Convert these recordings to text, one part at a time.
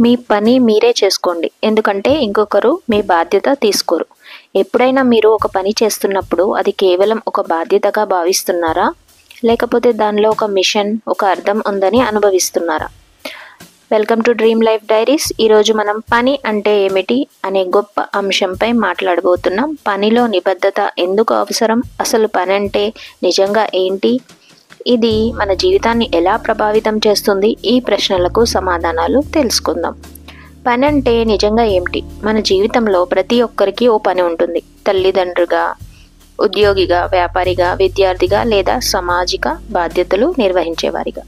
మీ పని మీరే చేసుకోండి, ఎందుకంటే ఇంకొకరు మీ బాధ్యత తీసుకోరు. ఎప్పుడైనా మీరు ఒక పని చేస్తున్నప్పుడు అది కేవలం ఒక బాధ్యతగా భావిస్తున్నారా, లేకపోతే దానిలో ఒక మిషన్, ఒక అర్థం ఉందని అనుభవిస్తున్నారా? Welcome to dream life diaries. ఈరోజు మనం పని అంటే ఏమిటి అనే గొప్ప అంశంపై మాట్లాడబోతున్నాం. పనిలో నిబద్ధత ఎందుకు అవసరం, అసలు పని అంటే నిజంగా ఏంటి, ఇది మన జీవితాన్ని ఎలా ప్రభావితం చేస్తుంది, ఈ ప్రశ్నలకు సమాధానాలు తెలుసుకుందాం. పని అంటే నిజంగా ఏమిటి? మన జీవితంలో ప్రతి ఒక్కరికి ఓ పని ఉంటుంది. తల్లిదండ్రులుగా, ఉద్యోగిగా, వ్యాపారిగా, విద్యార్థిగా లేదా సామాజిక బాధ్యతలు నిర్వహించేవారిగా.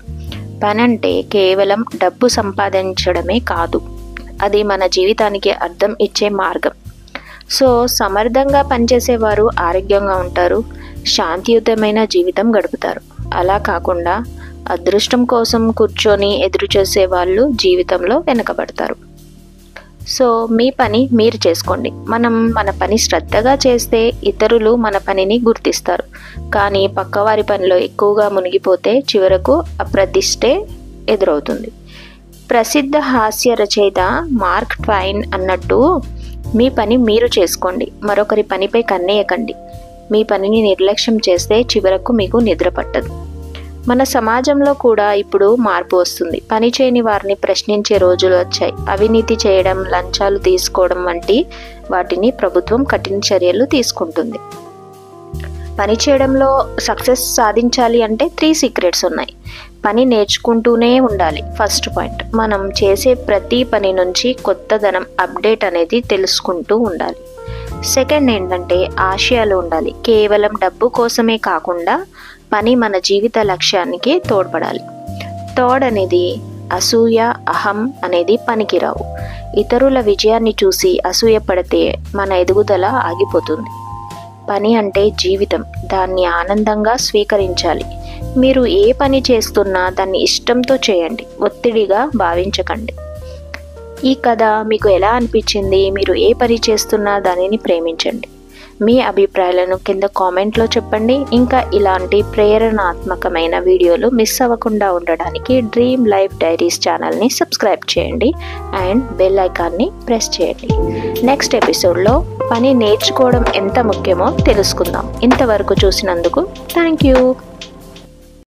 పని అంటే కేవలం డబ్బు సంపాదించడమే కాదు, అది మన జీవితానికి అర్థం ఇచ్చే మార్గం. సో సమర్థంగా పనిచేసేవారు ఆరోగ్యంగా ఉంటారు, శాంతియుతమైన జీవితం గడుపుతారు. అలా కాకుండా అదృష్టం కోసం కూర్చొని ఎదురు చేసే వాళ్ళు జీవితంలో వెనకబడతారు. సో మీ పని మీరు చేసుకోండి. మనం మన పని శ్రద్ధగా చేస్తే ఇతరులు మన పనిని గుర్తిస్తారు. కానీ పక్కవారి పనిలో ఎక్కువగా మునిగిపోతే చివరకు అప్రతిష్టే ఎదురవుతుంది. ప్రసిద్ధ హాస్య రచయిత మార్క్ ట్వైన్ అన్నట్టు, మీ పని మీరు చేసుకోండి, మరొకరి పనిపై కన్నేయకండి. మీ పనిని నిర్లక్ష్యం చేస్తే చివరకు మీకు నిద్ర పట్టదు. మన సమాజంలో కూడా ఇప్పుడు మార్పు వస్తుంది. పని చేయని వారిని ప్రశ్నించే రోజులు వచ్చాయి. అవినీతి చేయడం, లంచాలు తీసుకోవడం వంటి వాటిని ప్రభుత్వం కఠిన చర్యలు తీసుకుంటుంది. పని చేయడంలో సక్సెస్ సాధించాలి అంటే 3 సీక్రెట్స్ ఉన్నాయి. పని నేర్చుకుంటూనే ఉండాలి. ఫస్ట్ పాయింట్, మనం చేసే ప్రతి పని నుంచి కొత్తదనం, అప్డేట్ అనేది తెలుసుకుంటూ ఉండాలి. సెకండ్ ఏంటంటే ఆశయాలు ఉండాలి. కేవలం డబ్బు కోసమే కాకుండా పని మన జీవిత లక్ష్యానికి తోడ్పడాలి. థర్డ్ అనేది అసూయ, అహం అనేది పనికిరావు. ఇతరుల విజయాన్ని చూసి అసూయ పడితే మన ఎదుగుదల ఆగిపోతుంది. పని అంటే జీవితం, దాన్ని ఆనందంగా స్వీకరించాలి. మీరు ఏ పని చేస్తున్నా దాన్ని ఇష్టంతో చేయండి, ఒత్తిడిగా భావించకండి. ఈ కథ మీకు ఎలా అనిపించింది? మీరు ఏ పని చేస్తున్నా దానిని ప్రేమించండి. మీ అభిప్రాయాలను కింద కామెంట్లో చెప్పండి. ఇంకా ఇలాంటి ప్రేరణాత్మకమైన వీడియోలు మిస్ అవ్వకుండా ఉండడానికి డ్రీమ్ లైఫ్ డైరీస్ ఛానల్ని సబ్స్క్రైబ్ చేయండి అండ్ బెల్ ఐకాన్ని ప్రెస్ చేయండి. నెక్స్ట్ ఎపిసోడ్లో పని నేర్చుకోవడం ఎంత ముఖ్యమో తెలుసుకుందాం. ఇంతవరకు చూసినందుకు థ్యాంక్ యూ.